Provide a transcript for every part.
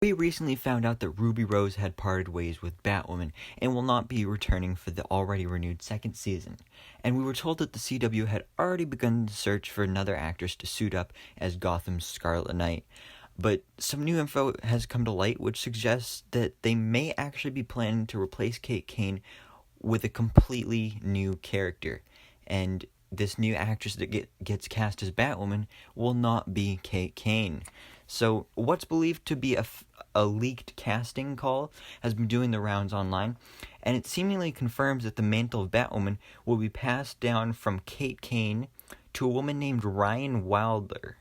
We recently found out that Ruby Rose had parted ways with Batwoman and will not be returning for the already renewed second season. And we were told that the CW had already begun the search for another actress to suit up as Gotham's Scarlet Knight. But some new info has come to light which suggests that they may actually be planning to replace Kate Kane with a completely new character. And this new actress that gets cast as Batwoman will not be Kate Kane. So what's believed to be a leaked casting call has been doing the rounds online, and it seemingly confirms that the mantle of Batwoman will be passed down from Kate Kane to a woman named Ryan Wilder.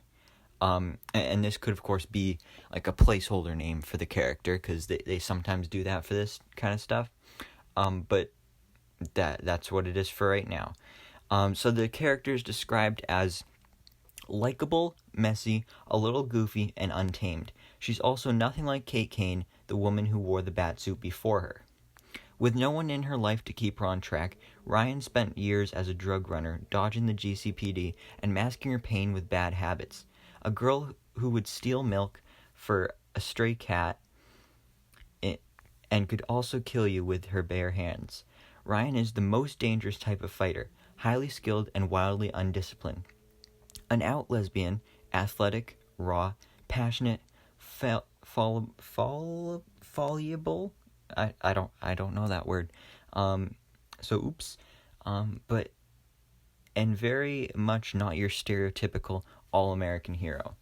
And this could, of course, be like a placeholder name for the character, because they sometimes do that for this kind of stuff. But that's what it is for right now. So the character is described as likable, messy, a little goofy, and untamed. She's also nothing like Kate Kane, the woman who wore the batsuit before her. With no one in her life to keep her on track, Ryan spent years as a drug runner, dodging the GCPD and masking her pain with bad habits. A girl who would steal milk for a stray cat and could also kill you with her bare hands. Ryan is the most dangerous type of fighter, highly skilled and wildly undisciplined. An out lesbian, athletic, raw, passionate, fallible. I don't know that word. But very much not your stereotypical all-American hero.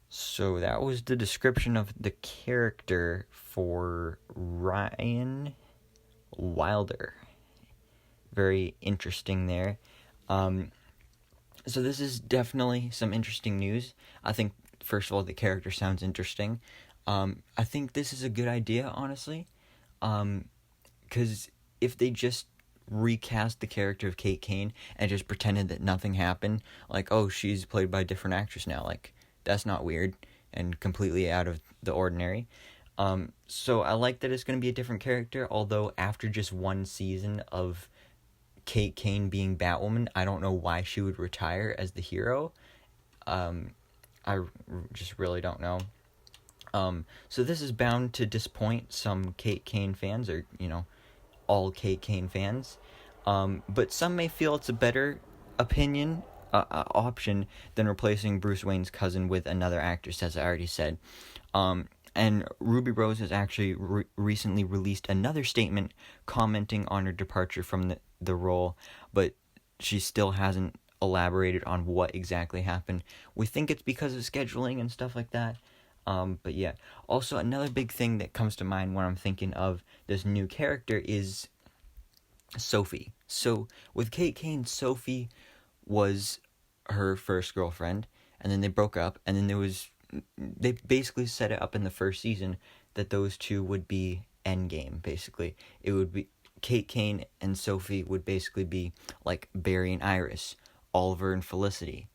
So that was the description of the character for Ryan Wilder. Very interesting there. So this is definitely some interesting news. I think, first of all, the character sounds interesting. I think this is a good idea, honestly. Because if they just recast the character of Kate Kane and just pretended that nothing happened, like, oh, she's played by a different actress now, like, that's not weird and completely out of the ordinary. So I like that it's going to be a different character, although after just one season of Kate Kane being Batwoman, I don't know why she would retire as the hero. I just really don't know. So this is bound to disappoint some Kate Kane fans, or, all Kate Kane fans. But some may feel it's a better option than replacing Bruce Wayne's cousin with another actress, as I already said. And Ruby Rose has actually recently released another statement commenting on her departure from the role, but she still hasn't elaborated on what exactly happened. We think it's because of scheduling and stuff like that. But yeah. Also, another big thing that comes to mind when I'm thinking of this new character is Sophie. So with Kate Kane, Sophie was her first girlfriend, and then they broke up, and then they basically set it up in the first season that those two would be endgame, basically. It would be Kate Kane and Sophie would basically be like Barry and Iris, Oliver and Felicity,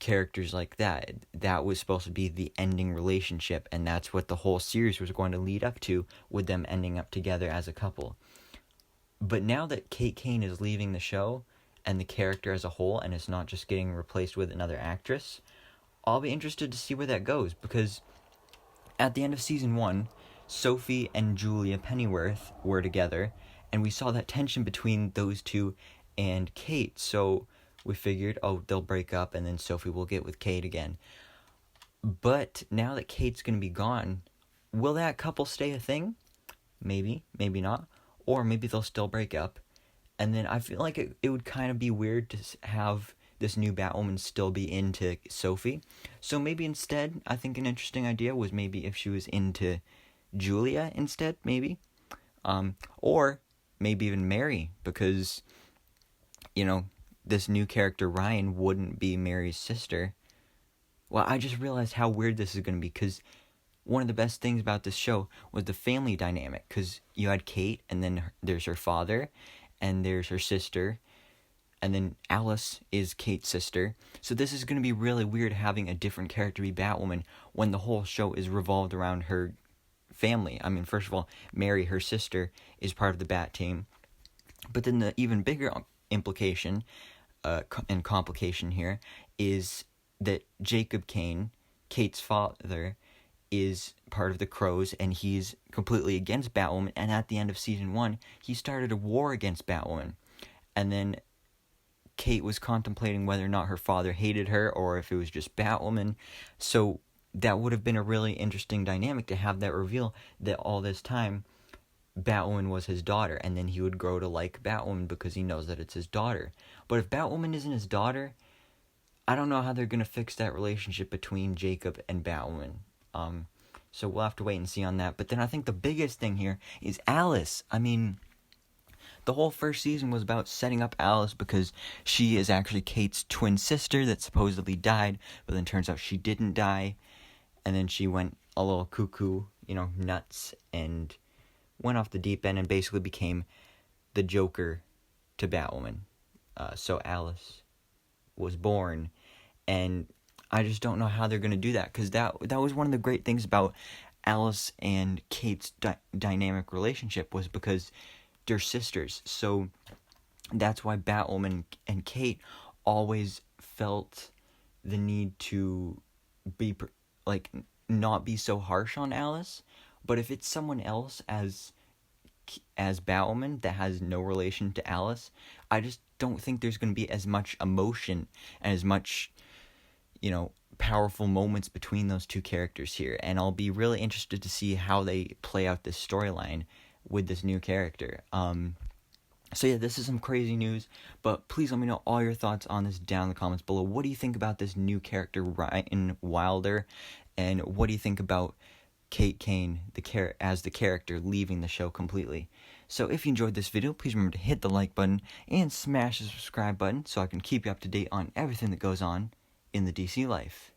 characters like that. That was supposed to be the ending relationship, and that's what the whole series was going to lead up to, with them ending up together as a couple. But now that Kate Kane is leaving the show, and the character as a whole, and it's not just getting replaced with another actress, I'll be interested to see where that goes, because at the end of season 1, Sophie and Julia Pennyworth were together, and we saw that tension between those two and Kate, so we figured, they'll break up, and then Sophie will get with Kate again. But now that Kate's going to be gone, will that couple stay a thing? Maybe, maybe not. Or maybe they'll still break up. And then I feel like it would kind of be weird to have this new Batwoman still be into Sophie. So maybe instead, I think an interesting idea was maybe if she was into Julia instead, maybe. Or maybe even Mary, because, this new character, Ryan, wouldn't be Mary's sister. Well, I just realized how weird this is going to be, because one of the best things about this show was the family dynamic, because you had Kate, and then there's her father, and there's her sister, and then Alice is Kate's sister. So this is going to be really weird having a different character be Batwoman when the whole show is revolved around her family. I mean, first of all, Mary, her sister, is part of the Bat team. But then the even bigger implication and complication here is that Jacob Kane, Kate's father, is part of the Crows, and he's completely against Batwoman. And at the end of season 1, he started a war against Batwoman. And then Kate was contemplating whether or not her father hated her or if it was just Batwoman. So that would have been a really interesting dynamic to have that reveal that all this time Batwoman was his daughter, and then he would grow to like Batwoman because he knows that it's his daughter. But if Batwoman isn't his daughter, I don't know how they're going to fix that relationship between Jacob and Batwoman. So we'll have to wait and see on that. But then I think the biggest thing here is Alice. I mean, the whole first season was about setting up Alice because she is actually Kate's twin sister that supposedly died, but then turns out she didn't die. And then she went a little cuckoo, nuts, and went off the deep end and basically became the Joker to Batwoman. So Alice was born, and I just don't know how they're going to do that, because that was one of the great things about Alice and Kate's dynamic relationship, was because they're sisters. So that's why Batwoman and Kate always felt the need to be not be so harsh on Alice. But if it's someone else as Batwoman that has no relation to Alice, I just don't think there's going to be as much emotion and as much, powerful moments between those two characters here. And I'll be really interested to see how they play out this storyline with this new character. So yeah, this is some crazy news, but please let me know all your thoughts on this down in the comments below. What do you think about this new character, Ryan Wilder? And what do you think about Kate Kane as the character leaving the show completely? So if you enjoyed this video, please remember to hit the like button and smash the subscribe button so I can keep you up to date on everything that goes on in the DC life.